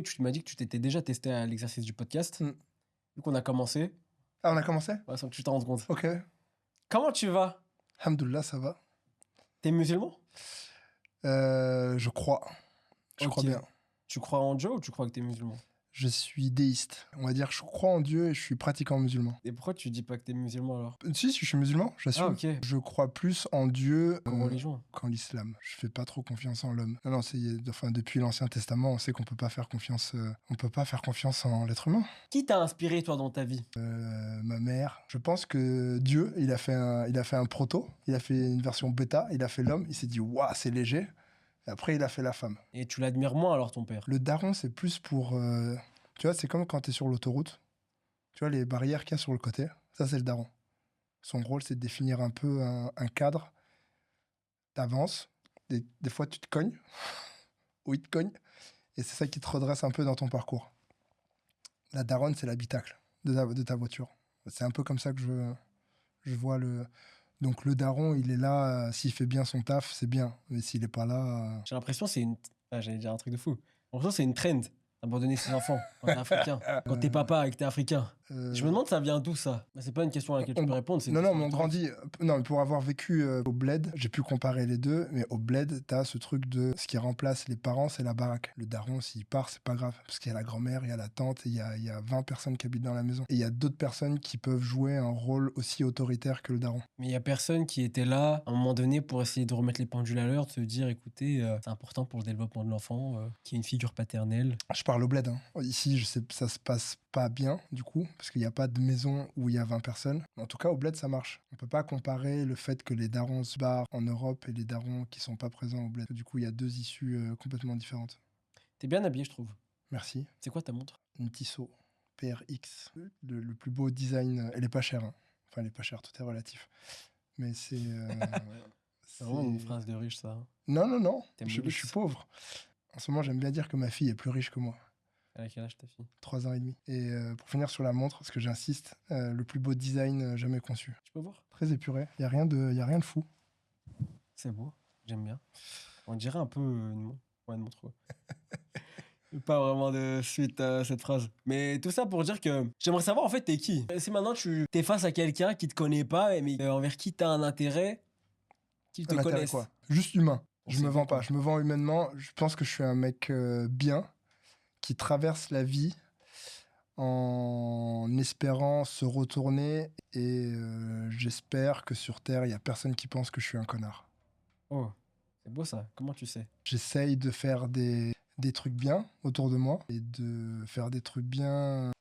coup, tu m'as dit que tu t'étais déjà testé à l'exercice du podcast. Mm. Vu qu'on a commencé, Ah, on a commencé? ouais, sans que tu t'en rendes compte. Ok. Comment tu vas? Alhamdoulilah, ça va. T'es musulman? Je crois. Je Ok. crois bien. Tu crois en Dieu ou tu crois que t'es musulman? Je suis déiste. On va dire que je crois en Dieu et je suis pratiquant musulman. Et pourquoi tu dis pas que t'es musulman alors? Si, je suis musulman, j'assume. Ah, ok. Je crois plus en Dieu Comme religion. qu'en l'islam. Je fais pas trop confiance en l'homme. Non, depuis l'Ancien Testament, on sait qu'on peut pas faire confiance. On peut pas faire confiance en l'être humain. Qui t'a inspiré, toi, dans ta vie? Ma mère. Je pense que Dieu, il a fait un proto. Il a fait une version bêta. Il a fait l'homme. Il s'est dit, waouh, c'est léger. Et après, il a fait la femme. Et tu l'admires moins alors, ton père? Le daron, c'est plus pour. Tu vois, c'est comme quand t'es sur l'autoroute. Tu vois, les barrières qu'il y a sur le côté. Ça, c'est le daron. Son rôle, c'est de définir un peu un cadre. T'avances. Des fois, tu te cognes. Ou il te cogne. Et c'est ça qui te redresse un peu dans ton parcours. La daronne, c'est l'habitacle de ta voiture. C'est un peu comme ça que je vois le. Donc, le daron, il est là. S'il fait bien son taf, c'est bien. Mais s'il est pas là. J'ai l'impression que c'est une... Ah, j'allais dire un truc de fou. J'ai l'impression que c'est une trend d'abandonner ses enfants quand t'es africain. Quand t'es papa et que t'es africain. Je me demande ça vient d'où ça? C'est pas une question à laquelle tu peux répondre. C'est Non, mais on grandit. Non, mais pour avoir vécu au bled, j'ai pu comparer les deux. Mais au bled, t'as ce truc de ce qui remplace les parents, c'est la baraque. Le daron, s'il part, c'est pas grave. Parce qu'il y a la grand-mère, il y a la tante, et il y a 20 personnes qui habitent dans la maison. Et il y a d'autres personnes qui peuvent jouer un rôle aussi autoritaire que le daron. Mais il y a personne qui était là à un moment donné pour essayer de remettre les pendules à l'heure, de se dire écoutez, c'est important pour le développement de l'enfant qu'il y ait une figure paternelle. Je parle au bled. Hein. Ici, je sais, ça se passe pas bien, du coup, parce qu'il n'y a pas de maison où il y a 20 personnes. En tout cas, au bled, ça marche. On peut pas comparer le fait que les darons se barrent en Europe et les darons qui sont pas présents au bled. Du coup, il y a deux issues complètement différentes. T'es bien habillé, je trouve. Merci. C'est quoi ta montre? Une Tissot PRX. Le plus beau design. Elle est pas chère. Hein. Enfin, elle est pas chère, tout est relatif. Mais c'est... C'est vraiment une phrase de riche, ça. Non. T'aimes Je le suis luxe. pauvre. En ce moment, j'aime bien dire que ma fille est plus riche que moi. À quel âge ta fille? 3 ans et demi. Et pour finir sur la montre, parce que j'insiste, le plus beau design jamais conçu. Tu peux voir? Très épuré. Il n'y a rien de fou. C'est beau, j'aime bien. On dirait un peu une montre. Pas vraiment de suite à cette phrase. Mais tout ça pour dire que j'aimerais savoir en fait t'es qui? Si maintenant tu t'es face à quelqu'un qui te connaît pas, mais envers qui t'as un intérêt, qu'il te Un intérêt connaisse. quoi? Juste humain. On Je sait me vends pas. pas. Je me vends humainement. Je pense que je suis un mec bien qui traverse la vie en espérant se retourner et j'espère que sur Terre, il n'y a personne qui pense que je suis un connard. Oh, c'est beau ça. Comment tu sais? J'essaye de faire des trucs bien autour de moi et de faire des trucs bien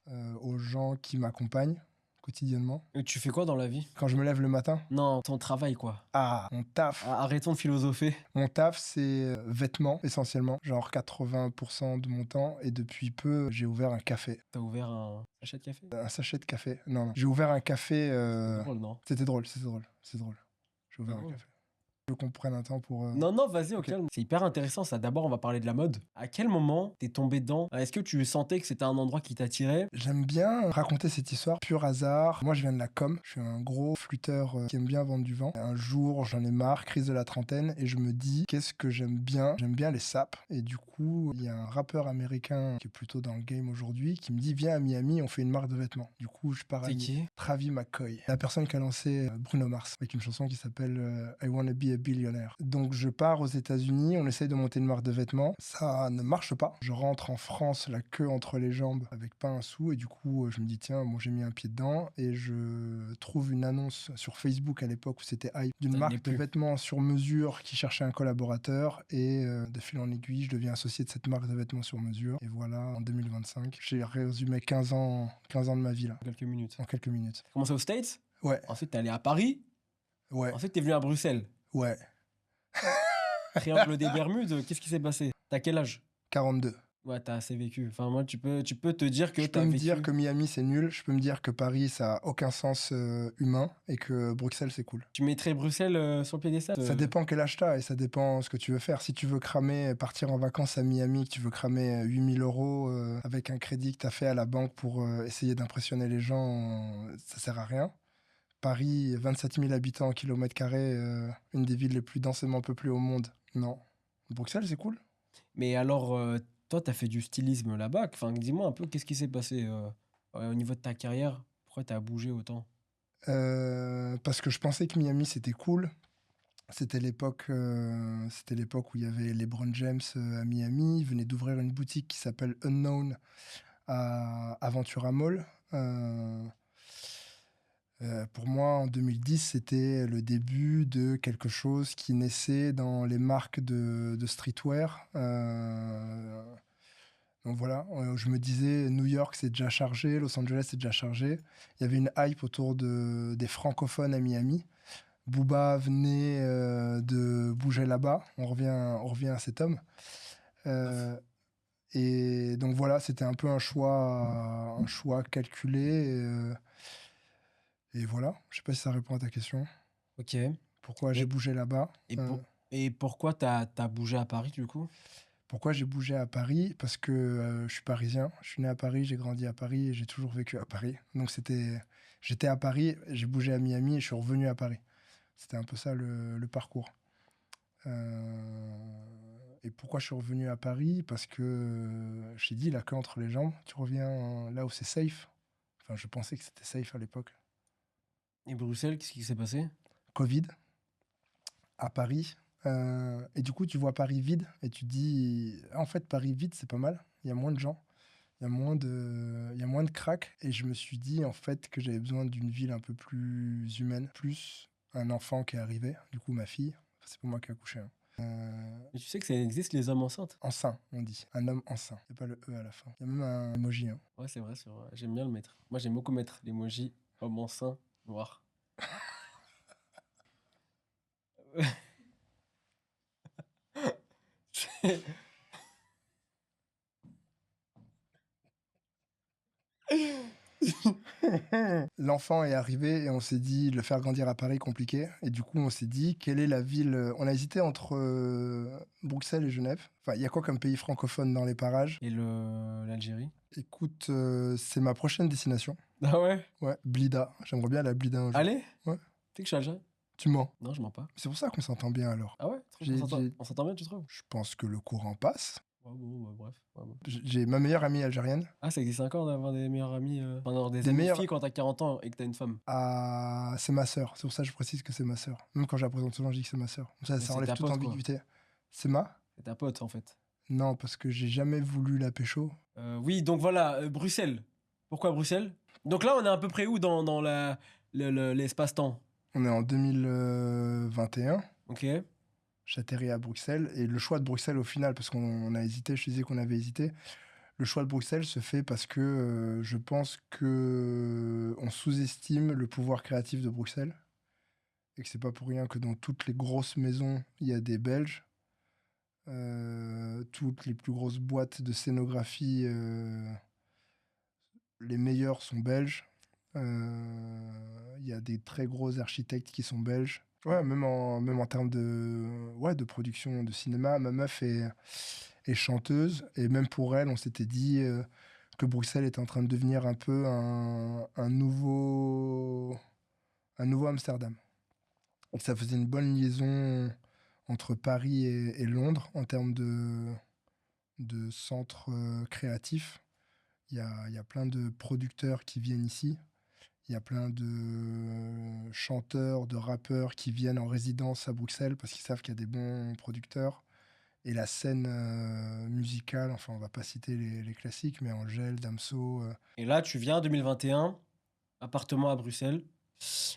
aux gens qui m'accompagnent quotidiennement. Et tu fais quoi dans la vie? Quand je me lève le matin, Non, ton travail quoi. mon taf. Arrêtons de philosopher. Mon taf, c'est vêtements essentiellement, genre 80% de mon temps. Et depuis peu, j'ai ouvert un café. T'as ouvert un sachet de café? Un sachet de café? Non. J'ai ouvert un café. C'est drôle, non? C'était drôle. J'ai ouvert un café. Je veux qu'on prenne un temps pour... Non, vas-y, au calme. C'est hyper intéressant ça. D'abord, on va parler de la mode. À quel moment t'es tombé dedans? Est-ce que tu sentais que c'était un endroit qui t'attirait? J'aime bien raconter cette histoire, pur hasard. Moi, je viens de la com. Je suis un gros flûteur qui aime bien vendre du vent. Un jour, j'en ai marre, crise de la trentaine, et je me dis, qu'est-ce que j'aime bien? J'aime bien les sapes. Et du coup, il y a un rappeur américain qui est plutôt dans le game aujourd'hui qui me dit, viens à Miami, on fait une marque de vêtements. Du coup, je pars à C'est qui? Travis McCoy, la personne qui a lancé Bruno Mars, avec une chanson qui s'appelle I Wanna Be a Billionaire. Donc, je pars aux États-Unis, on essaye de monter une marque de vêtements. Ça ne marche pas. Je rentre en France, la queue entre les jambes, avec pas un sou. Et du coup, je me dis, tiens, bon, j'ai mis un pied dedans. Et je trouve une annonce sur Facebook à l'époque où c'était hype, d'une marque de vêtements sur mesure qui cherchait un collaborateur. Et de fil en aiguille, je deviens associé de cette marque de vêtements sur mesure. Et voilà, en 2025, j'ai résumé 15 ans de ma vie là. En quelques minutes. En quelques minutes. T'as commencé aux States? Ouais. Ensuite, t'es allé à Paris? Ouais. Ensuite, t'es venu à Bruxelles? Ouais. Triangle des Bermudes, qu'est-ce qui s'est passé? T'as quel âge? 42. Ouais, t'as assez vécu. Enfin, moi, tu peux te dire que je t'as peux me vécu. dire que Miami, c'est nul. Je peux me dire que Paris, ça a aucun sens humain et que Bruxelles, c'est cool. Tu mettrais Bruxelles sur le piédestal? Ça dépend quel âge t'as et ça dépend ce que tu veux faire. Si tu veux cramer, partir en vacances à Miami, que tu veux cramer 8000 euros avec un crédit que t'as fait à la banque pour essayer d'impressionner les gens, ça sert à rien. Paris, 27 000 habitants en kilomètre carré, une des villes les plus densément peuplées au monde. Non. Bruxelles, c'est cool. Mais alors, toi, t'as fait du stylisme là-bas. Enfin, dis-moi un peu, qu'est-ce qui s'est passé au niveau de ta carrière? Pourquoi t'as bougé autant? Parce que je pensais que Miami, c'était cool. C'était l'époque où il y avait LeBron James à Miami. Il venait d'ouvrir une boutique qui s'appelle Unknown à Aventura Mall. Pour moi, en 2010, c'était le début de quelque chose qui naissait dans les marques de streetwear. Donc voilà, je me disais, New York, c'est déjà chargé, Los Angeles, c'est déjà chargé. Il y avait une hype autour des francophones à Miami. Booba venait de bouger là-bas. On revient à cet homme. Euh, et donc voilà, c'était un peu un choix calculé. Et voilà, je sais pas si ça répond à ta question. Ok. Pourquoi j'ai Et, bougé là-bas? et, et pourquoi t'as bougé à Paris, du coup? Pourquoi j'ai bougé à Paris? Parce que je suis parisien. Je suis né à Paris, j'ai grandi à Paris et j'ai toujours vécu à Paris. Donc j'étais à Paris, j'ai bougé à Miami et je suis revenu à Paris. C'était un peu ça le parcours. Et pourquoi je suis revenu à Paris? Parce que j'ai dit la queue entre les jambes. Tu reviens là où c'est safe. Enfin, je pensais que c'était safe à l'époque. Et Bruxelles, qu'est-ce qui s'est passé? Covid à Paris. Et du coup, tu vois Paris vide et tu te dis, en fait, Paris vide, c'est pas mal. Il y a moins de gens, il y a moins de cracks. Et je me suis dit, en fait, que j'avais besoin d'une ville un peu plus humaine, plus un enfant qui est arrivé, du coup, ma fille. Enfin, c'est pas moi qui ai accouché, hein. Mais tu sais que ça existe, les hommes enceintes? Enceint, on dit. Un homme enceint. Il n'y a pas le E à la fin. Il y a même un emoji, hein. Ouais, c'est vrai, j'aime bien le mettre. Moi, j'aime beaucoup mettre l'emoji homme enceint noir. L'enfant est arrivé et on s'est dit le faire grandir à Paris compliqué. Et du coup, on s'est dit quelle est la ville. On a hésité entre Bruxelles et Genève. Enfin, il y a quoi comme pays francophone dans les parages? Et l'Algérie? Écoute, c'est ma prochaine destination. Ah ouais? Ouais, Blida. J'aimerais bien aller à Blida un jour. Allez? Ouais, Tu sais que je suis algérien? tu mens. Non, je mens pas. C'est pour ça qu'on s'entend bien alors. Ah ouais? Tu trouves J'ai, j'ai- on s'entend bien, tu trouves? Je pense que le courant passe. Ouais, bon, bah, bref. Ouais, bon. J'ai ma meilleure amie algérienne. Ah, ça existe encore d'avoir des meilleurs amis, enfin, d'avoir des Des amis de meilleurs. filles quand t'as 40 ans et que t'as une femme. Ah, c'est ma sœur. C'est pour ça que je précise que c'est ma sœur. Même quand je la présente souvent, je dis que c'est ma sœur. Comme ça, Mais ça c'est enlève ta toute pote, quoi. ambiguïté. C'est ma? C'est ta pote, en fait. Non, parce que j'ai jamais voulu la pécho. Oui, donc voilà, Bruxelles. Pourquoi Bruxelles? Donc là, on est à peu près où dans l'espace-temps? On est en 2021. Ok. J'atterris à Bruxelles. Et le choix de Bruxelles, au final, parce qu'on a hésité, je te disais qu'on avait hésité. Le choix de Bruxelles se fait parce que je pense que on sous-estime le pouvoir créatif de Bruxelles. Et que c'est pas pour rien que dans toutes les grosses maisons, il y a des Belges. Toutes les plus grosses boîtes de scénographie, les meilleures sont belges. Il y a des très gros architectes qui sont belges. Ouais, même en termes de production de cinéma, ma meuf est chanteuse. Et même pour elle, on s'était dit que Bruxelles était en train de devenir un peu un nouveau Amsterdam. Et que ça faisait une bonne liaison entre Paris et Londres en termes de centres créatifs. Il y a plein de producteurs qui viennent ici. Il y a plein de chanteurs, de rappeurs qui viennent en résidence à Bruxelles parce qu'ils savent qu'il y a des bons producteurs. Et la scène musicale, enfin, on va pas citer les classiques, mais Angèle, Damso. Et là, tu viens 2021, appartement à Bruxelles.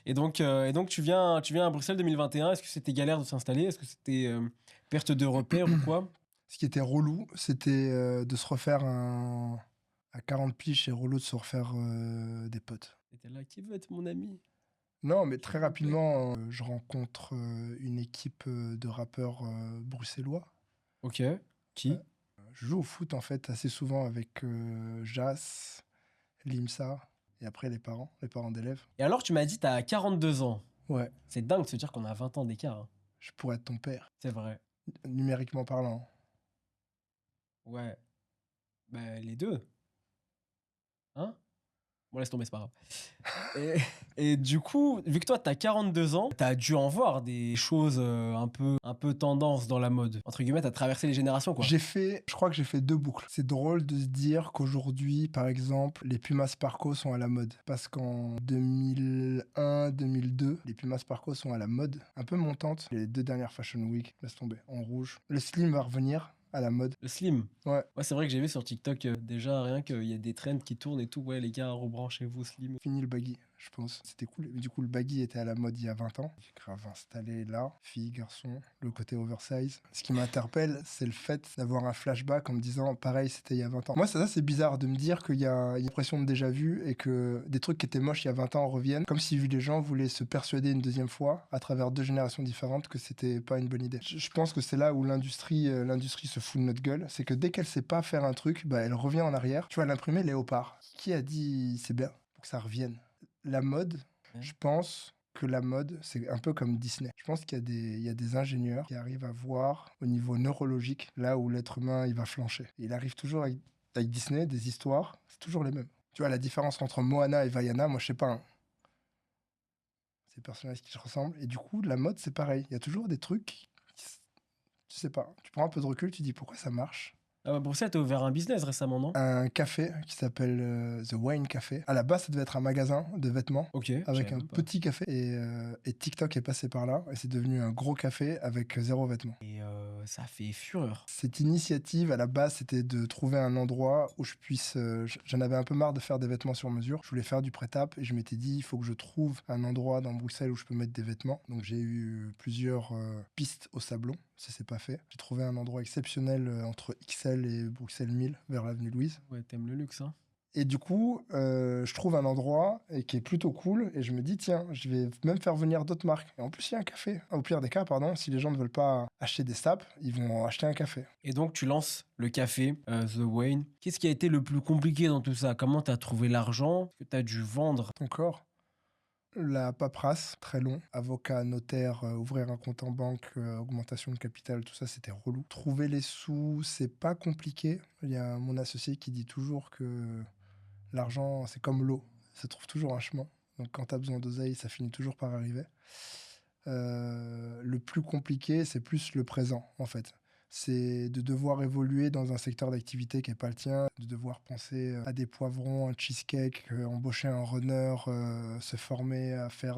Et donc tu viens à Bruxelles 2021. Est-ce que c'était galère de s'installer? Est-ce que c'était perte de repères ou quoi? Ce qui était relou, c'était de se refaire à 40 piges, c'est relou de se refaire des potes. T'étais là, qui veut être mon ami? Non, mais très S'il vous plaît. rapidement, je rencontre une équipe de rappeurs bruxellois. Ok. Qui? Je joue au foot en fait assez souvent avec Jas, Limsa et après les parents d'élèves. Et alors, tu m'as dit, t'as 42 ans. Ouais, C'est dingue de se dire qu'on a 20 ans d'écart, hein. je pourrais être ton père, C'est vrai. numériquement parlant. Ouais. Bah, les deux. Hein? Bon, laisse tomber, c'est pas grave. Et, et du coup, vu que toi, t'as 42 ans, t'as dû en voir des choses un peu tendance dans la mode. Entre guillemets, t'as traversé les générations, quoi. Je crois que j'ai fait 2 boucles. C'est drôle de se dire qu'aujourd'hui, par exemple, les Pumas Sparco sont à la mode. Parce qu'en 2001, 2002, les Pumas Sparco sont à la mode. Un peu montante. Les 2 dernières Fashion Week, laisse tomber, en rouge. Le slim va revenir à la mode. Le slim. Ouais. Ouais, c'est vrai que j'ai vu sur TikTok déjà rien qu'il y a des trends qui tournent et tout. Ouais, les gars, rebranchez-vous slim. Fini le baggy, je pense. C'était cool. Mais du coup, le baggy était à la mode il y a 20 ans. J'ai grave installé là, fille, garçon, le côté oversize. Ce qui m'interpelle, c'est le fait d'avoir un flashback en me disant, pareil, c'était il y a 20 ans. Moi, ça c'est bizarre de me dire qu'il y a une impression de déjà vu et que des trucs qui étaient moches il y a 20 ans reviennent. Comme si les gens voulaient se persuader une deuxième fois, à travers 2 générations différentes, que c'était pas une bonne idée. Je pense que c'est là où l'industrie se fout de notre gueule. C'est que dès qu'elle sait pas faire un truc, bah, elle revient en arrière. Tu vois, l'imprimé Léopard. Qui a dit c'est bien pour que ça revienne? La mode, Ouais. je pense que la mode, c'est un peu comme Disney. Je pense il y a des ingénieurs qui arrivent à voir au niveau neurologique là où l'être humain il va flancher. Et il arrive toujours avec Disney, des histoires, c'est toujours les mêmes. Tu vois, la différence entre Moana et Vaiana, moi je sais pas, hein. C'est des personnages qui se ressemblent. Et du coup, la mode, c'est pareil. Il y a toujours des trucs, tu sais pas. Tu prends un peu de recul, tu dis pourquoi ça marche. Ah, pour ça, t'as ouvert un business récemment, non? Un café qui s'appelle The Wine Café. À la base, ça devait être un magasin de vêtements Ok, je avec savais un même pas. petit café. Et TikTok est passé par là et c'est devenu un gros café avec 0 vêtements. Et ça fait fureur. Cette initiative, à la base, c'était de trouver un endroit où je puisse... j'en avais un peu marre de faire des vêtements sur mesure. Je voulais faire du prêt-à-porter et je m'étais dit, il faut que je trouve un endroit dans Bruxelles où je peux mettre des vêtements. Donc j'ai eu plusieurs pistes au Sablon. Ça s'est pas fait. J'ai trouvé un endroit exceptionnel entre XL et Bruxelles 1000, vers l'avenue Louise. Ouais, t'aimes le luxe, hein? Et du coup, je trouve un endroit qui est plutôt cool et je me dis, tiens, je vais même faire venir d'autres marques. Et en plus, il y a un café. Au pire des cas, pardon, si les gens ne veulent pas acheter des sapes, ils vont acheter un café. Et donc, tu lances le café, The Wayne. Qu'est-ce qui a été le plus compliqué dans tout ça? Comment t'as trouvé l'argent que t'as dû vendre? Encore, la paperasse, très long. Avocat, notaire, ouvrir un compte en banque, augmentation de capital, tout ça, c'était relou. Trouver les sous, c'est pas compliqué. Il y a mon associé qui dit toujours que l'argent, c'est comme l'eau. Ça trouve toujours un chemin. Donc quand tu as besoin d'oseille, ça finit toujours par arriver. Le plus compliqué, c'est plus le présent, en fait. C'est de devoir évoluer dans un secteur d'activité qui n'est pas le tien, de devoir penser à des poivrons, un cheesecake, embaucher un runner, se former à faire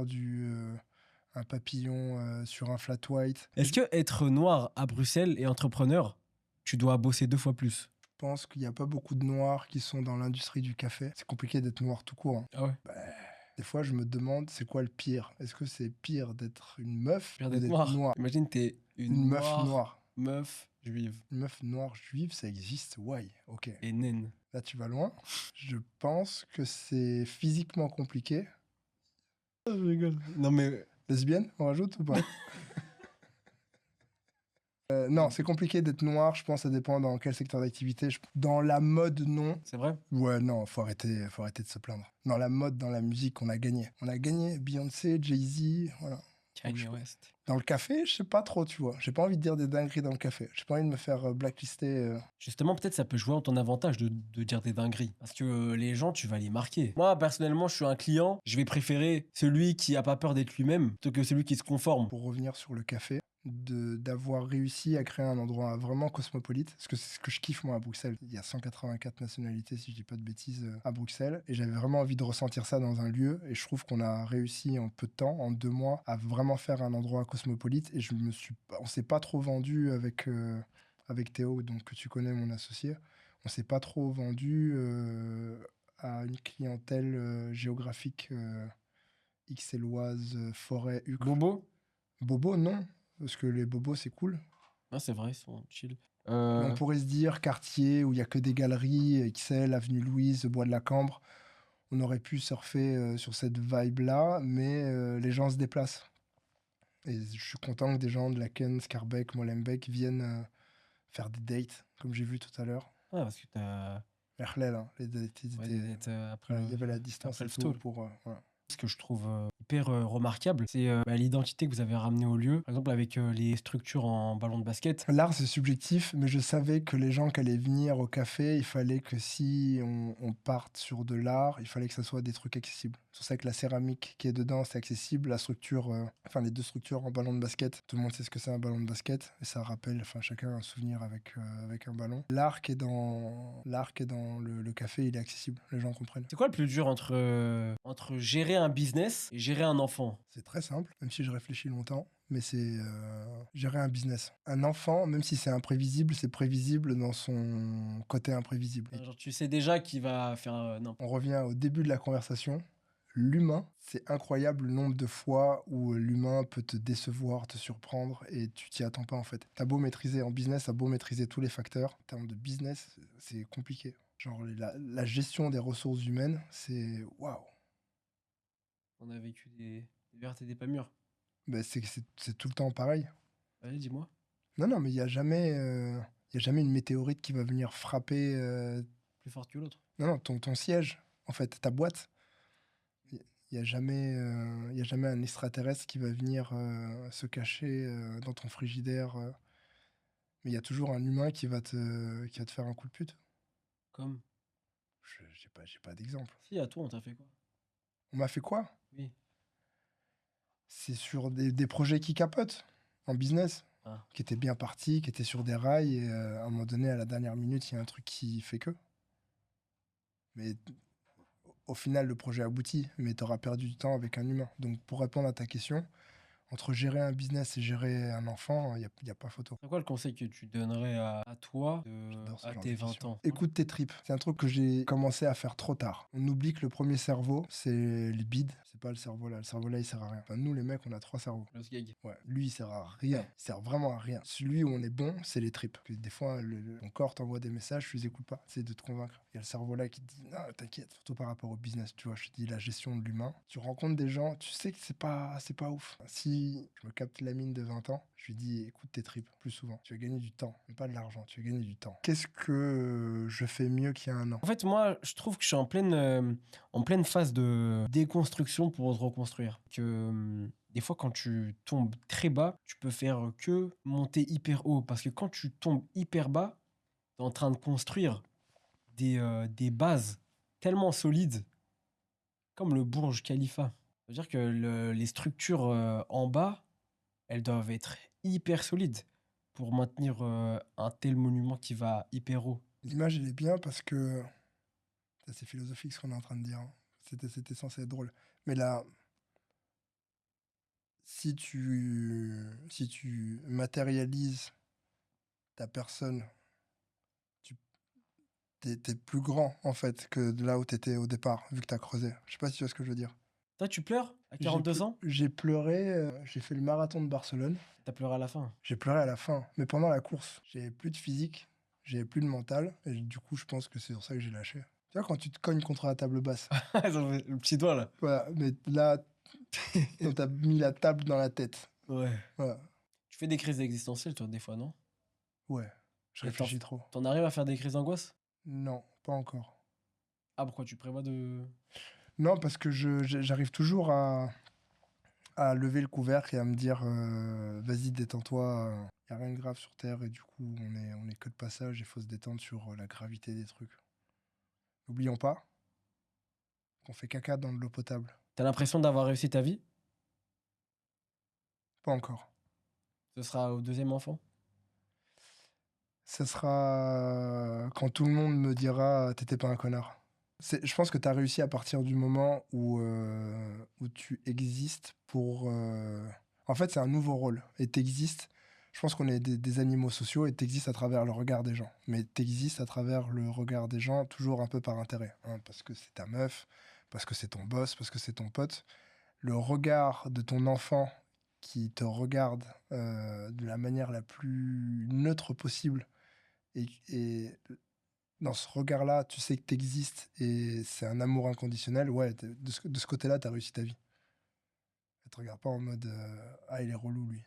un papillon sur un flat white. Est-ce que être noir à Bruxelles et entrepreneur, tu dois bosser 2 fois plus? Je pense qu'il n'y a pas beaucoup de noirs qui sont dans l'industrie du café. C'est compliqué d'être noir tout court, hein. Ah ouais? Des fois, je me demande, c'est quoi le pire? Est-ce que c'est pire d'être une meuf Pire ou d'être d'être noir. noir? Imagine, t'es Une meuf noire. meuf juive Une meuf noire juive, ça existe. Why? Ok. et naine. Là, tu vas loin. Je pense que c'est physiquement compliqué. Je rigole. Non mais... Lesbienne, on rajoute ou pas? Non, c'est compliqué d'être noir. Je pense que ça dépend dans quel secteur d'activité. Dans la mode, non. C'est vrai? Ouais, non, faut arrêter de se plaindre. Dans la mode, dans la musique, on a gagné. On a gagné Beyoncé, Jay-Z, voilà. Kanye West. Dans le café, je sais pas trop, tu vois. J'ai pas envie de dire des dingueries dans le café. J'ai pas envie de me faire blacklister. Justement, peut-être ça peut jouer en ton avantage de dire des dingueries. Parce que les gens, tu vas les marquer. Moi, personnellement, je suis un client. Je vais préférer celui qui a pas peur d'être lui-même plutôt que celui qui se conforme. Pour revenir sur le café, d'avoir réussi à créer un endroit vraiment cosmopolite, parce que c'est ce que je kiffe moi à Bruxelles. Il y a 184 nationalités, si je dis pas de bêtises, à Bruxelles, et j'avais vraiment envie de ressentir ça dans un lieu, et je trouve qu'on a réussi en peu de temps, en 2 mois, à vraiment faire un endroit cosmopolite, et on s'est pas trop vendu avec Théo, donc que tu connais, mon associé, on s'est pas trop vendu à une clientèle géographique ixelloise, forêt, Uccle. Bobo? Bobo, non. Parce que les bobos, c'est cool. Ah, c'est vrai, ils sont chill. Mais on pourrait se dire quartier où il y a que des galeries, XL, Avenue Louise, Bois de la Cambre. On aurait pu surfer sur cette vibe-là, mais les gens se déplacent. Et je suis content que des gens de Laken, Scarbeck, Molenbeek viennent faire des dates, comme j'ai vu tout à l'heure. Ouais, parce que t'as... Merlel, hein, les dates, Ouais, il d'être après y avait la distance après et le tout stall. pour... voilà. Ce que je trouve hyper remarquable, c'est l'identité que vous avez ramenée au lieu. Par exemple, avec les structures en ballon de basket. L'art, c'est subjectif, mais je savais que les gens qui allaient venir au café, il fallait que si on parte sur de l'art, il fallait que ça soit des trucs accessibles. C'est pour ça que la céramique qui est dedans, c'est accessible. La structure, enfin les deux structures en ballon de basket, tout le monde sait ce que c'est un ballon de basket, et ça rappelle, enfin chacun a un souvenir avec un ballon. L'art qui est dans le café, il est accessible, les gens comprennent. C'est quoi le plus dur entre gérer un business et gérer un enfant? C'est très simple, même si je réfléchis longtemps, mais c'est gérer un business. Un enfant, même si c'est prévisible dans son côté imprévisible. Et Genre, tu sais déjà qu'il va faire on revient au début de la conversation. L'humain, c'est incroyable le nombre de fois où l'humain peut te décevoir, te surprendre et tu t'y attends pas en fait. T'as beau maîtriser en business, t'as beau maîtriser tous les facteurs. En termes de business, c'est compliqué. Genre la gestion des ressources humaines, c'est waouh. On a vécu des vertes et des pas mûres. Ben, c'est tout le temps pareil. Allez, dis-moi. Non, non, mais il y a jamais une météorite qui va venir frapper Plus forte que l'autre. non, non, ton siège, en fait, ta boîte. Il y a jamais un extraterrestre qui va venir se cacher dans ton frigidaire. Mais il y a toujours un humain qui va te faire un coup de pute. Comme. J'ai pas d'exemple. Si, à toi, on t'a fait quoi? On m'a fait quoi? Oui. C'est sur des projets qui capotent en business, Ah. qui étaient bien partis, qui étaient sur des rails, et à un moment donné, à la dernière minute, il y a un truc qui fait que. Mais au final, le projet aboutit, mais tu auras perdu du temps avec un humain. Donc, pour répondre à ta question, entre gérer un business et gérer un enfant, il y a pas photo. C'est quoi le conseil que tu donnerais à toi J'adore ce à genre tes de 20 questions. ans? Écoute tes tripes. C'est un truc que j'ai commencé à faire trop tard. On oublie que le premier cerveau, c'est le bide. C'est pas le cerveau là. Le cerveau là, il sert à rien. Enfin, nous, les mecs, on a 3 cerveaux. Le gag. Ouais, lui, il sert à rien. Il sert vraiment à rien. Celui où on est bon, c'est les tripes. Que des fois, ton corps t'envoie des messages, tu les écoutes pas. C'est de te convaincre. Il y a le cerveau là qui te dit, non, t'inquiète. Surtout par rapport au business, tu vois. Je te dis la gestion de l'humain. Tu rencontres des gens, tu sais que c'est pas ouf. Si je me capte la mine de 20 ans, je lui dis, écoute tes tripes plus souvent. Tu vas gagner du temps, mais pas de l'argent. Tu vas gagner du temps. Qu'est-ce que je fais mieux qu'il y a un an? En fait, moi, je trouve que je suis en pleine phase de déconstruction pour se reconstruire. Des fois, quand tu tombes très bas, tu peux faire que monter hyper haut. Parce que quand tu tombes hyper bas, tu es en train de construire des bases tellement solides, comme le Burj Khalifa. C'est-à-dire que les structures en bas, elles doivent être hyper solides pour maintenir un tel monument qui va hyper haut. L'image, elle est bien parce que c'est assez philosophique ce qu'on est en train de dire, hein. C'était censé être drôle. Mais là, si tu matérialises ta personne, tu t'es plus grand en fait que de là où t'étais au départ, vu que t'as creusé. Je sais pas si tu vois ce que je veux dire. Toi, tu pleures à J'ai 42 ple- ans? j'ai pleuré, j'ai fait le marathon de Barcelone. T'as pleuré à la fin. J'ai pleuré à la fin, mais pendant la course. J'avais plus de physique, j'avais plus de mental, et du coup, je pense que c'est sur ça que j'ai lâché. Tu vois, quand tu te cognes contre la table basse. Le petit doigt, là. Voilà, mais là, on t'a mis la table dans la tête. Ouais. Voilà. Tu fais des crises existentielles, toi, des fois, non? Ouais, je Et réfléchis trop. t'en arrives à faire des crises d'angoisse? Non, pas encore. Ah, pourquoi tu prévois de... Non, parce que j'arrive toujours à lever le couvercle et à me dire vas-y, détends-toi. Y a rien de grave sur Terre et du coup, on est que de passage. Il faut se détendre sur la gravité des trucs. N'oublions pas qu'on fait caca dans de l'eau potable. T'as l'impression d'avoir réussi ta vie? Pas encore. Ce sera au deuxième enfant? Ça sera quand tout le monde me dira t'étais pas un connard. Je pense que tu as réussi à partir du moment où tu existes pour. En fait, c'est un nouveau rôle. Et tu existes. Je pense qu'on est des animaux sociaux et tu existes à travers le regard des gens. Mais tu existes à travers le regard des gens, toujours un peu par intérêt, hein, parce que c'est ta meuf, parce que c'est ton boss, parce que c'est ton pote. Le regard de ton enfant qui te regarde de la manière la plus neutre possible et dans ce regard-là, tu sais que tu existes et c'est un amour inconditionnel. Ouais, de ce côté-là, tu as réussi ta vie. Elle te regarde pas en mode ah, il est relou lui.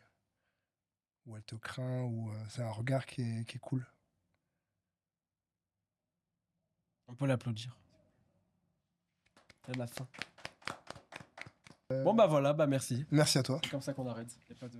Ou elle te craint, ou c'est un regard qui est cool. On peut l'applaudir. C'est la fin. Bon, bah voilà, bah merci. Merci à toi. C'est comme ça qu'on arrête. Y a pas de...